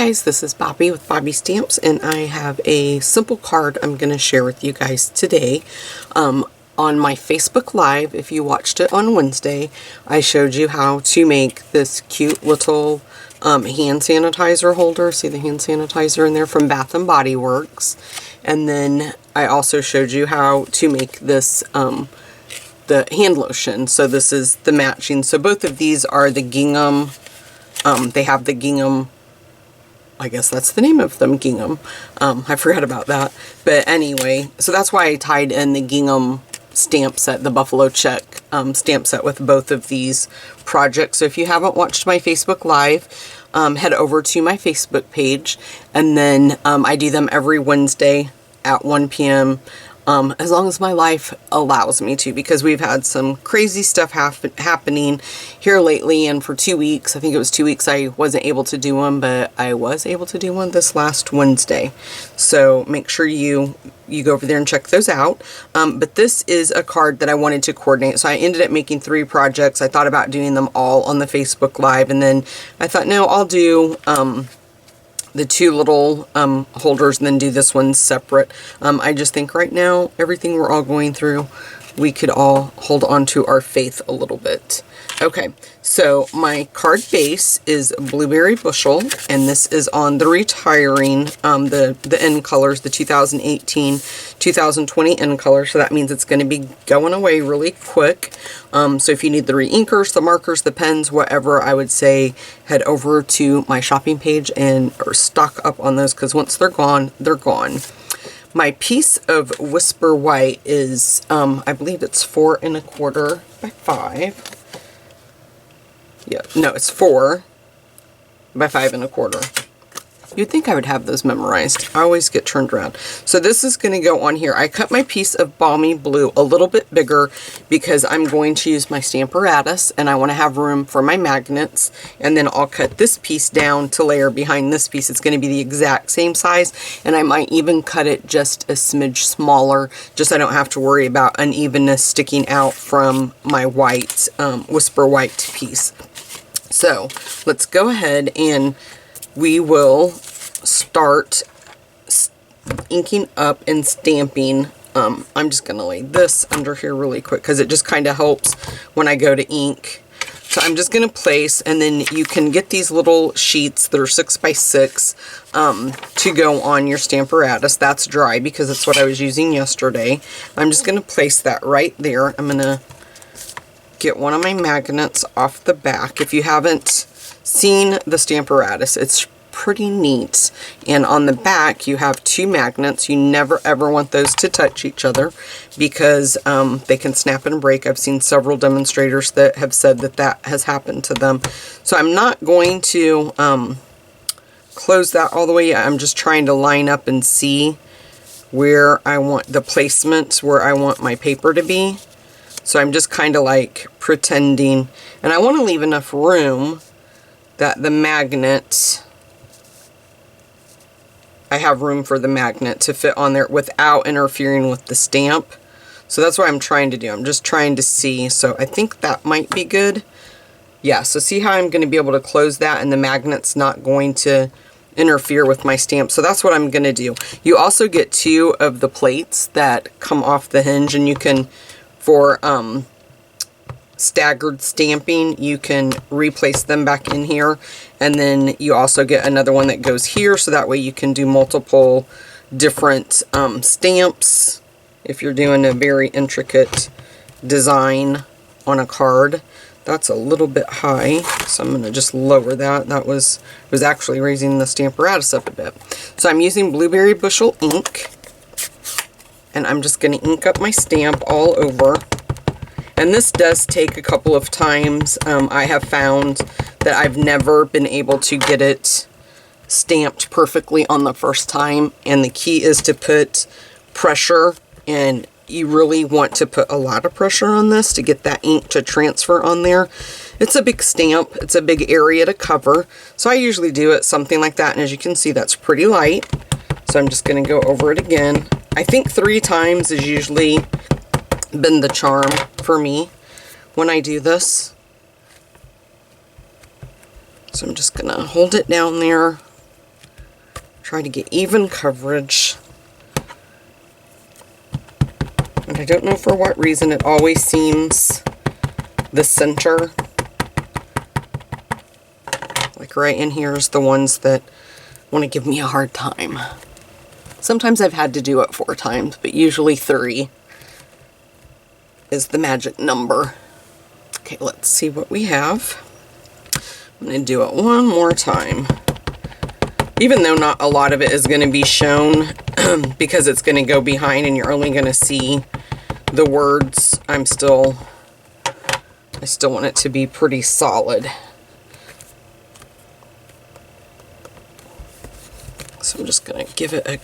guys, this is Bobby with Bobby Stamps, and I have a simple card I'm going to share with you guys today. On my Facebook Live, if you watched it on Wednesday, I showed you how to make this cute little hand sanitizer holder. See the hand sanitizer in there from Bath and Body Works. And then I also showed you how to make this the hand lotion. So this is the matching. So both of these are the gingham. They have the gingham, I guess that's the name of them, gingham. I forgot about that. But anyway, so that's why I tied in the gingham stamp set, the Buffalo Check stamp set with both of these projects. So if you haven't watched my Facebook Live, head over to my Facebook page. And then I do them every Wednesday at 1 p.m. As long as my life allows me to, because we've had some crazy stuff happening here lately, and for 2 weeks, I think it was 2 weeks, I wasn't able to do one, but I was able to do one this last Wednesday. So make sure you go over there and check those out. But this is a card that I wanted to coordinate, so I ended up making 3 projects. I thought about doing them all on the Facebook Live, and then I thought, no, I'll do the 2 little holders and then do this one separate. I just think right now, everything we're all going through, we could all hold on to our faith a little bit. Okay, so my card base is Blueberry Bushel, and this is on the retiring, the end colors, the 2018-2020 end colors, so that means it's going to be going away really quick. So if you need the re-inkers, the markers, the pens, whatever, I would say head over to my shopping page and stock up on those, because once they're gone, they're gone. My piece of Whisper White is, I believe it's 4 1/4 by 5. Yeah, no, it's 4 by 5 1/4. You'd think I would have those memorized. I always get turned around. So this is going to go on here. I cut my piece of Balmy Blue a little bit bigger because I'm going to use my Stamparatus, and I want to have room for my magnets. And then I'll cut this piece down to layer behind this piece. It's going to be the exact same size, and I might even cut it just a smidge smaller, just so I don't have to worry about unevenness sticking out from my white, Whisper White piece. So let's go ahead and we will start inking up and stamping. I'm just going to lay this under here really quick because it just kind of helps when I go to ink. So I'm just going to place, and then you can get these little sheets that are 6 by 6 to go on your Stamparatus. That's dry because it's what I was using yesterday. I'm just going to place that right there. I'm going to get one of my magnets off the back. If you haven't seen the Stamparatus, it's pretty neat, and on the back you have 2 magnets. You never ever want those to touch each other because they can snap and break. I've seen several demonstrators that have said that that has happened to them. So I'm not going to close that all the way yet. I'm just trying to line up and see where I want the placement, where I want my paper to be. So I'm just kind of like pretending, and I want to leave enough room that the magnet, I have room for the magnet to fit on there without interfering with the stamp. So that's what I'm trying to do. I'm just trying to see. So I think that might be good. Yeah, so see how I'm going to be able to close that and the magnet's not going to interfere with my stamp. So that's what I'm going to do. You also get 2 of the plates that come off the hinge, and you can, for staggered stamping, you can replace them back in here, and then you also get another one that goes here, so that way you can do multiple different stamps if you're doing a very intricate design on a card. That's a little bit high, so I'm going to just lower that. That was actually raising the Stamparatus up a bit. So I'm using Blueberry Bushel ink, and I'm just going to ink up my stamp all over. And this does take a couple of times. I have found that I've never been able to get it stamped perfectly on the first time. And the key is to put pressure, and you really want to put a lot of pressure on this to get that ink to transfer on there. It's a big stamp. It's a big area to cover. So I usually do it something like that. And as you can see, that's pretty light. So I'm just going to go over it again. I think 3 times is usually been the charm for me when I do this. So I'm just gonna hold it down there Try to get even coverage. And I don't know for what reason it always seems the center, like right in here, is the ones that want to give me a hard time. Sometimes I've had to do it 4 times, but usually 3 is the magic number. Okay, let's see what we have. I'm going to do it one more time. Even though not a lot of it is going to be shown because it's going to go behind and you're only going to see the words, I still want it to be pretty solid. So I'm just going to give it a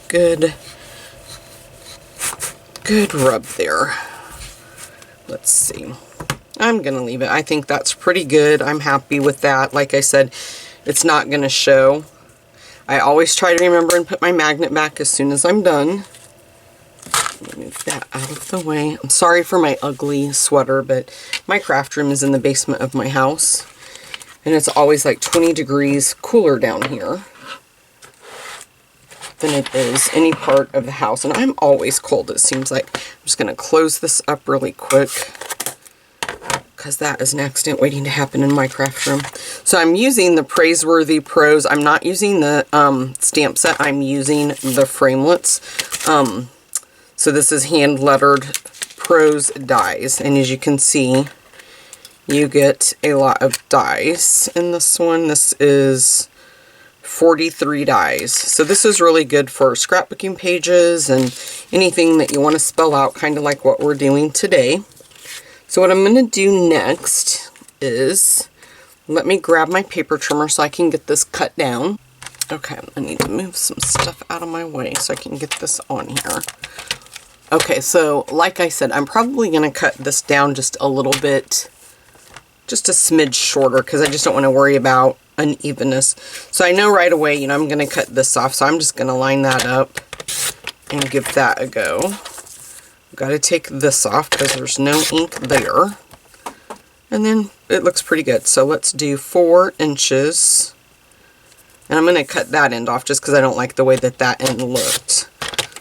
good rub there. Let's see. I'm going to leave it. I think that's pretty good. I'm happy with that. Like I said, it's not going to show. I always try to remember and put my magnet back as soon as I'm done. Let me move that out of the way. I'm sorry for my ugly sweater, but my craft room is in the basement of my house. And it's always like 20 degrees cooler down here than it is any part of the house. And I'm always cold, it seems like. I'm just going to close this up really quick, because that is an accident waiting to happen in my craft room. So I'm using the Praiseworthy Pros. I'm not using the stamp set. I'm using the framelits. So this is hand lettered Pros dies. And as you can see, you get a lot of dies in this one. This is 43 dies. So this is really good for scrapbooking pages and anything that you want to spell out, kind of like what we're doing today. So what I'm going to do next is, let me grab my paper trimmer so I can get this cut down. Okay, I need to move some stuff out of my way so I can get this on here. Okay, so like I said, I'm probably going to cut this down just a little bit, just a smidge shorter, because I just don't want to worry about unevenness. So I know right away, I'm going to cut this off, so I'm just going to line that up and give that a go. Got to take this off because there's no ink there. And then it looks pretty good. So let's do 4 inches. And I'm going to cut that end off just because I don't like the way that that end looked.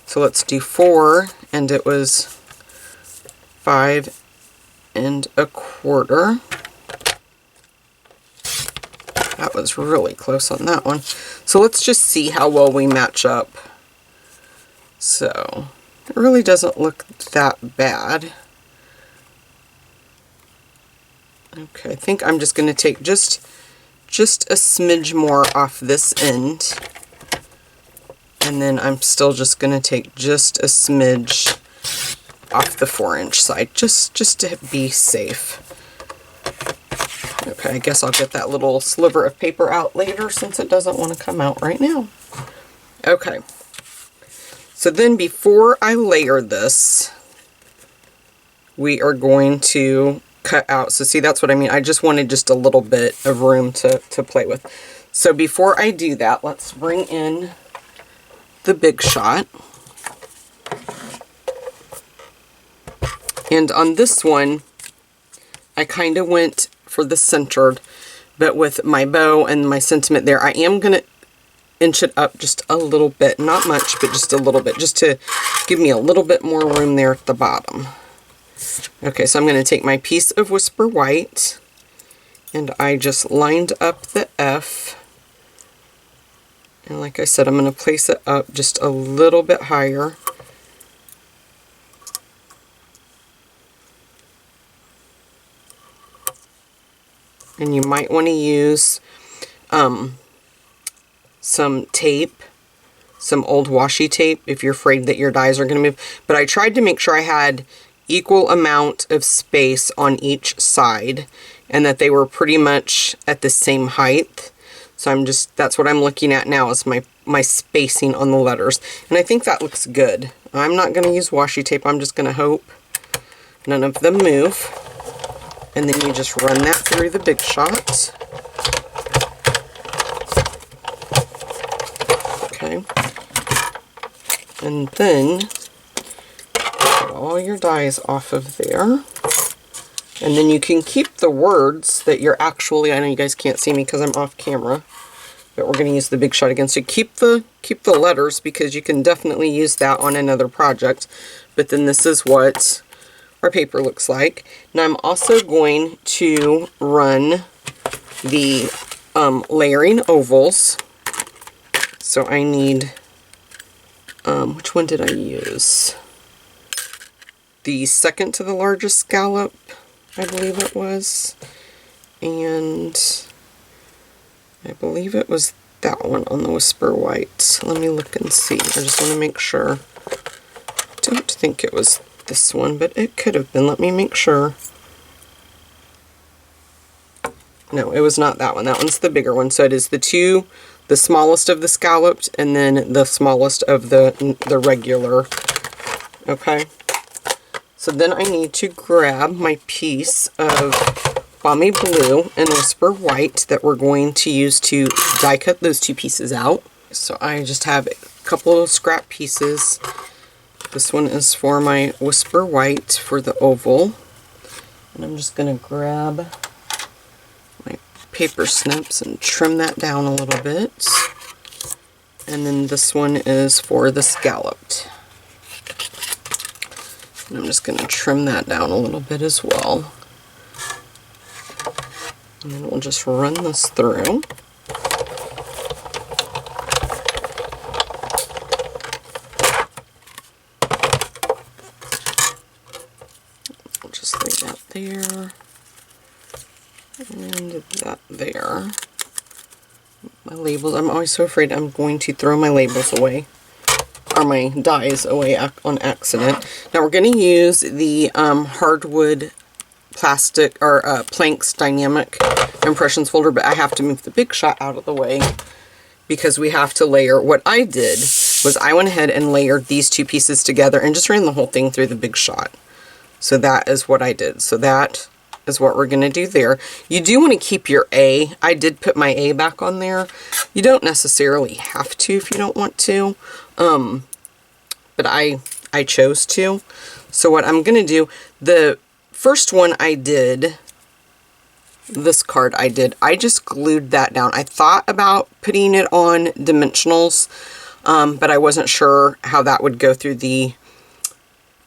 So let's do 4, and it was 5 1/4. That was really close on that one. So let's just see how well we match up. So it really doesn't look that bad. Okay, I think I'm just going to take just a smidge more off this end. And then I'm still just going to take just a smidge off the 4-inch side, just to be safe. Okay, I guess I'll get that little sliver of paper out later since it doesn't want to come out right now. Okay. So then before I layer this, we are going to cut out. So see, that's what I mean. I just wanted just a little bit of room to play with. So before I do that, let's bring in the Big Shot. And on this one, I kind of went for the centered, but with my bow and my sentiment there, I am going to inch it up just a little bit, not much, but just a little bit, just to give me a little bit more room there at the bottom. Okay, so I'm going to take my piece of Whisper White, and I just lined up the F, and like I said, I'm going to place it up just a little bit higher. And you might want to use some tape, some old washi tape, if you're afraid that your dies are going to move. But I tried to make sure I had equal amount of space on each side and that they were pretty much at the same height. So that's what I'm looking at now, is my spacing on the letters. And I think that looks good. I'm not going to use washi tape. I'm just going to hope none of them move. And then you just run that through the Big Shot. Okay. And then get all your dies off of there. And then you can keep the words that you're actually, I know you guys can't see me because I'm off camera, but we're going to use the Big Shot again. So keep the letters, because you can definitely use that on another project. But then this is what our paper looks like. Now I'm also going to run the layering ovals. So I need, which one did I use? The second to the largest scallop, I believe it was. And I believe it was that one on the Whisper White. Let me look and see. I just want to make sure. I don't think it was this one, but it could have been. Let me make sure. No, it was not that one. That one's the bigger one. So it is the smallest of the scalloped, and then the smallest of the regular. Okay. So then I need to grab my piece of Balmy Blue and Whisper White that we're going to use to die cut those two pieces out. So I just have a couple of scrap pieces. This one is for my Whisper White for the oval. And I'm just going to grab my paper snips and trim that down a little bit. And then this one is for the scalloped. And I'm just going to trim that down a little bit as well. And then we'll just run this through. We'll just lay that there. And that there. My labels, I'm always so afraid I'm going to throw my labels away. Or my dies away on accident. Now we're going to use the hardwood plastic or Planks Dynamic Impressions folder, but I have to move the Big Shot out of the way because we have to layer. What I did was I went ahead and layered these two pieces together and just ran the whole thing through the Big Shot. So that is what I did. So that is what we're going to do there. You do want to keep your A. I did put my A back on there. You don't necessarily have to if you don't want to. But I chose to. So what I'm going to do, the first one I did, this card I just glued that down. I thought about putting it on dimensionals, but I wasn't sure how that would go through the,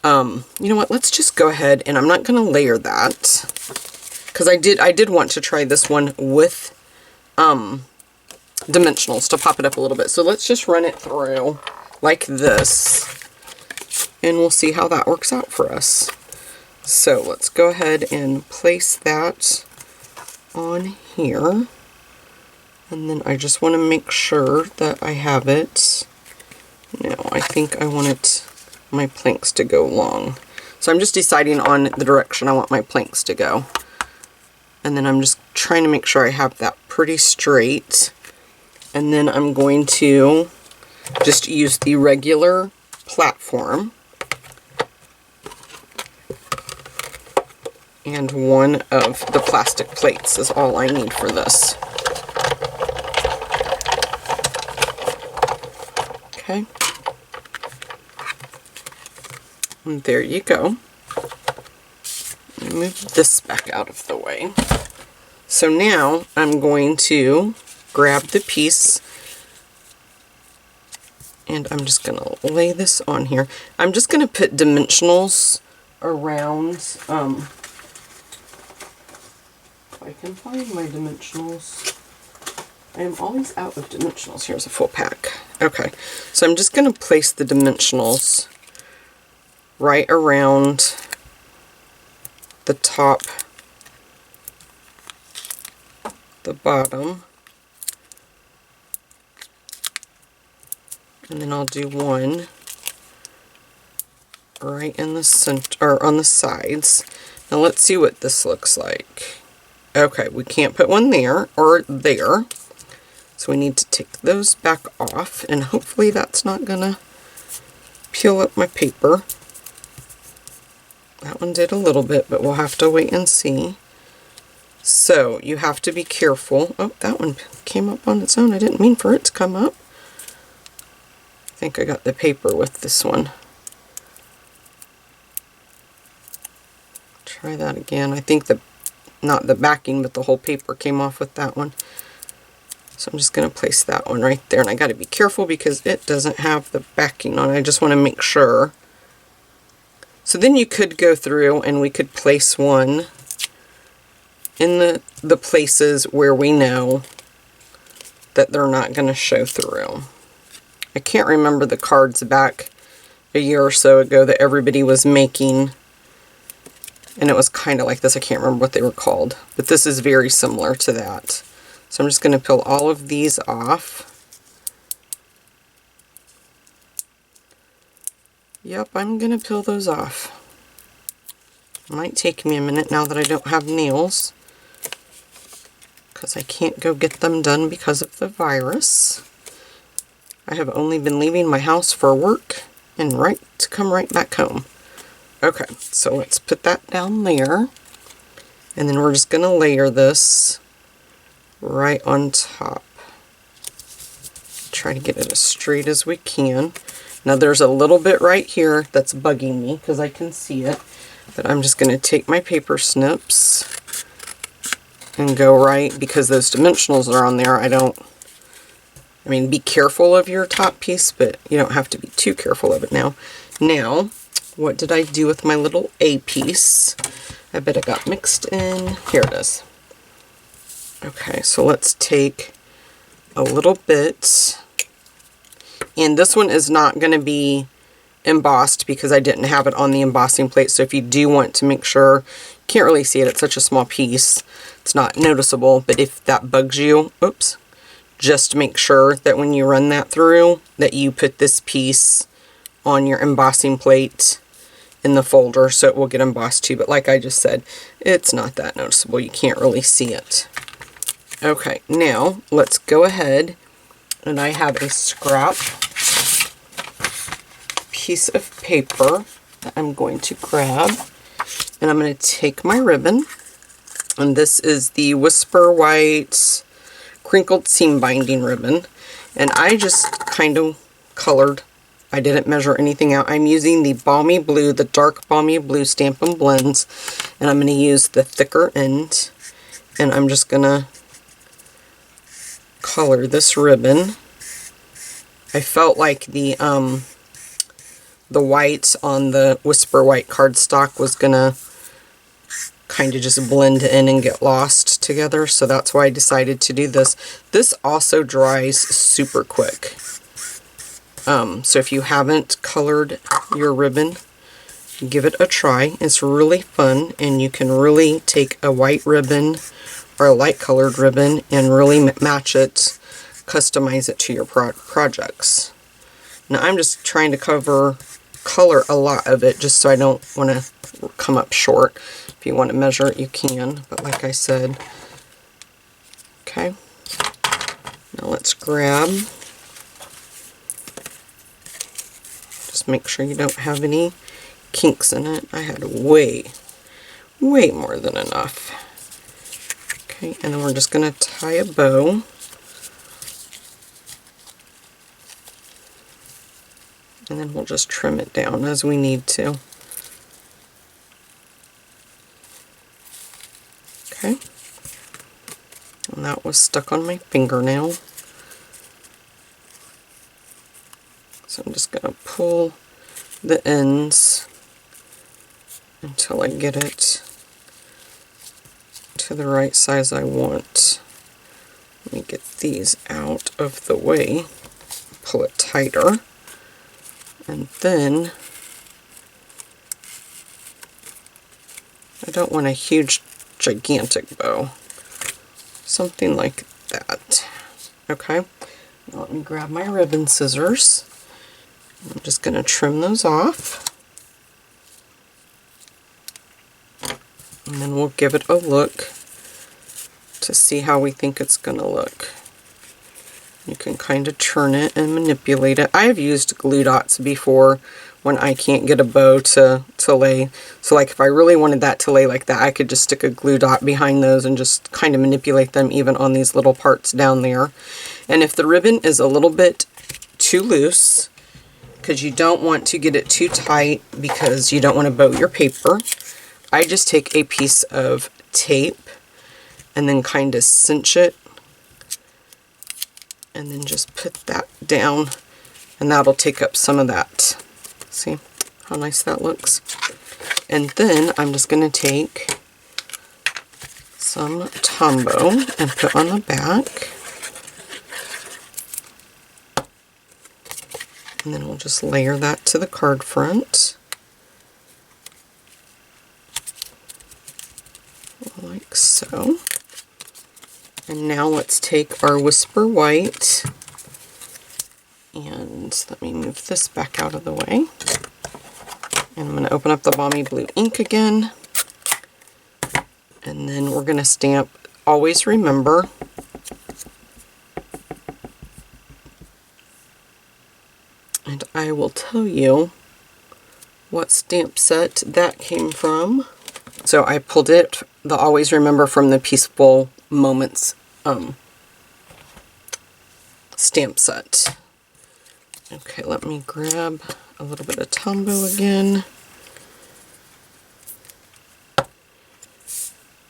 you know what, let's just go ahead and I'm not going to layer that because I did want to try this one with, dimensionals to pop it up a little bit. So let's just run it through like this and we'll see how that works out for us. So let's go ahead and place that on here. And then I just want to make sure that I have it. No, I think I want my planks to go long. So I'm just deciding on the direction I want my planks to go. And then I'm just trying to make sure I have that pretty straight. And then I'm going to just use the regular platform. And one of the plastic plates is all I need for this. Okay. And there you go. Move this back out of the way. So now I'm going to grab the piece and I'm just going to lay this on here. I'm just going to put dimensionals around, if I can find my dimensionals. I am always out of dimensionals. Here's a full pack. Okay, so I'm just going to place the dimensionals right around the top, the bottom, and then I'll do one right in the center, or on the sides. Now let's see what this looks like. Okay, we can't put one there or there, so we need to take those back off, and hopefully that's not gonna peel up my paper. That one did a little bit, but we'll have to wait and see. So you have to be careful. Oh, that one came up on its own. I didn't mean for it to come up. I think I got the paper with this one. Try that again. I think not the backing, but the whole paper came off with that one. So I'm just going to place that one right there, and I got to be careful because it doesn't have the backing on it. I just want to make sure. So then you could go through and we could place one in the places where we know that they're not going to show through. I can't remember the cards back a year or so ago that everybody was making, and it was kind of like this. I can't remember what they were called, but this is very similar to that. So I'm just going to peel all of these off. Yep, I'm going to peel those off. It might take me a minute now that I don't have nails, because I can't go get them done because of the virus. I have only been leaving my house for work and come right back home. Okay, so let's put that down there, and then we're just going to layer this right on top. Try to get it as straight as we can. Now there's a little bit right here that's bugging me because I can see it, but I'm just going to take my paper snips and go right, because those dimensionals are on there. I mean, be careful of your top piece, but you don't have to be too careful of it now. Now, what did I do with my little A piece? I bet it got mixed in. Here it is. Okay, so let's take a little bit, and this one is not going to be embossed because I didn't have it on the embossing plate. So if you do want to make sure, you can't really see it, it's such a small piece, it's not noticeable, but if that bugs you, oops, just make sure that when you run that through, that you put this piece on your embossing plate in the folder so it will get embossed too. But like I just said, it's not that noticeable, you can't really see it. Okay, now let's go ahead, and I have a scrap piece of paper that I'm going to grab, and I'm going to take my ribbon, and this is the Whisper White crinkled seam binding ribbon, and I just kind of colored. I didn't measure anything out. I'm using the Balmy Blue, the dark Balmy Blue Stampin' Blends, and I'm going to use the thicker end, and I'm just going to color this ribbon. I felt like the white on the Whisper White cardstock was gonna kind of just blend in and get lost together, so that's why I decided to do this. This also dries super quick. So if you haven't colored your ribbon, give it a try. It's really fun, and you can really take a white ribbon or a light colored ribbon and really match it, customize it to your projects. Now I'm just trying to color a lot of it just so I don't want to come up short. If you want to measure it, you can, but like I said. Okay, now let's grab, just make sure you don't have any kinks in it. I had way more than enough. Okay, and then we're just going to tie a bow. And then we'll just trim it down as we need to. Okay. And that was stuck on my fingernail. So I'm just going to pull the ends until I get it to the right size I want. Let me get these out of the way, pull it tighter, and then I don't want a huge gigantic bow, something like that. Okay, now let me grab my ribbon scissors. I'm just going to trim those off, and then we'll give it a look to see how we think it's going to look. You can kind of turn it and manipulate it. I have used glue dots before when I can't get a bow to lay. So like if I really wanted that to lay like that, I could just stick a glue dot behind those and just kind of manipulate them even on these little parts down there. And if the ribbon is a little bit too loose, because you don't want to get it too tight because you don't want to bow your paper, I just take a piece of tape and then kind of cinch it and then just put that down, and that'll take up some of that. See how nice that looks? And then I'm just going to take some Tombow and put on the back. And then we'll just layer that to the card front. Like so. And now let's take our Whisper White, and let me move this back out of the way. And I'm going to open up the Balmy Blue ink again. And then we're going to stamp Always Remember. And I will tell you what stamp set that came from. So I pulled it, the Always Remember, from the Peaceful Moments stamp set. Okay, let me grab a little bit of Tombow again.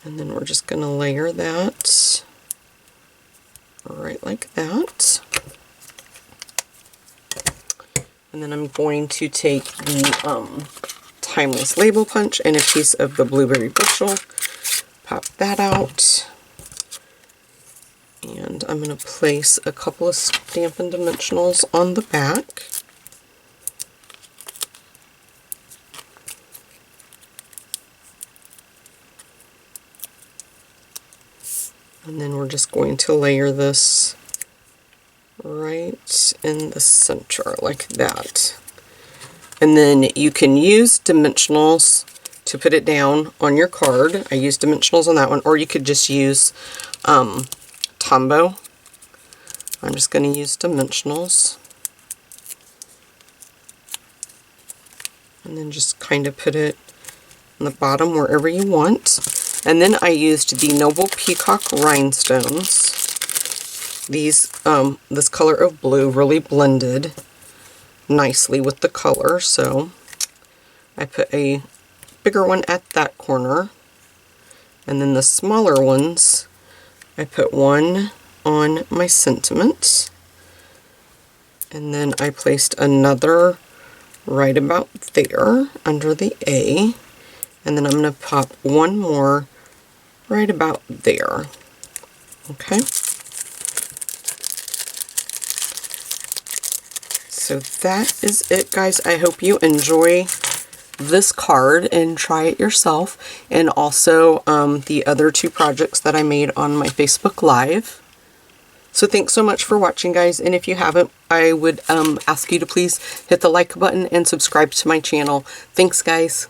And then we're just going to layer that right like that. And then I'm going to take the Timeless Label Punch and a piece of the Blueberry Bushel, pop that out, and I'm going to place a couple of Stampin' Dimensionals on the back. And then we're just going to layer this right in the center like that. And then you can use dimensionals to put it down on your card. I use dimensionals on that one, or you could just use Tombow. I'm just going to use dimensionals. And then just kind of put it on the bottom wherever you want. And then I used the Noble Peacock Rhinestones. These, this color of blue really blended nicely with the color, so I put a bigger one at that corner, and then the smaller ones, I put one on my sentiment, and then I placed another right about there under the A, and then I'm going to pop one more right about there. Okay. So that is it, guys. I hope you enjoy this card and try it yourself, and also the other two projects that I made on my Facebook Live. So thanks so much for watching, guys, and if you haven't, I would ask you to please hit the like button and subscribe to my channel. Thanks, guys.